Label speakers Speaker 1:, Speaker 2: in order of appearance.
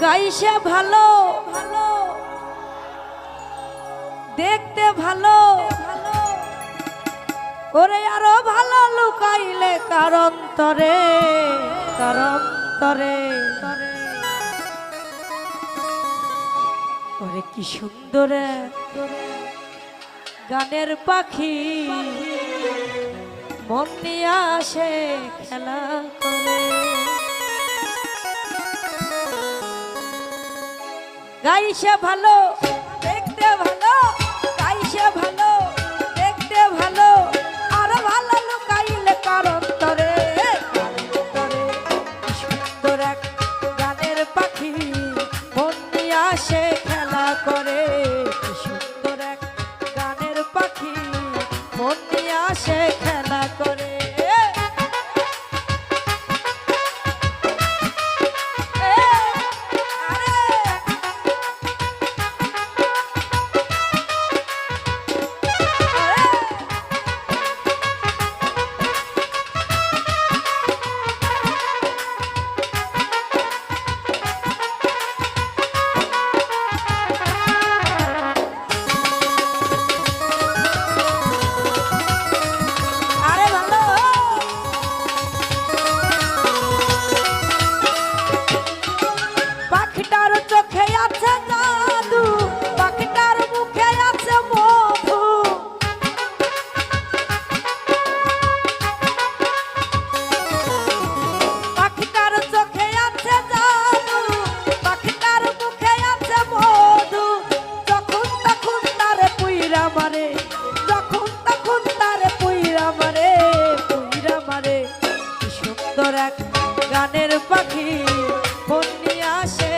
Speaker 1: গাইছে ভালো ভালো, দেখতে ভালো ভালো, ওরে আরো ভালো লুকাইলে কারণ তরে ওরে কি সুন্দর গানের পাখি মন নিয়ে আসে খেলা করে। গাইছে ভালো, দেখতে ভালো, গাইছে ভালো, দেখতে ভালো, আরো ভালো লুকাইলে কারণ তরে সুন্দর এক গানের পাখি মন নিয়ে আসে খেলা করে। সুন্দর এক গানের পাখি মন নিয়ে আসে খেলা করে। গানের পাখি মন নিয়ে আসে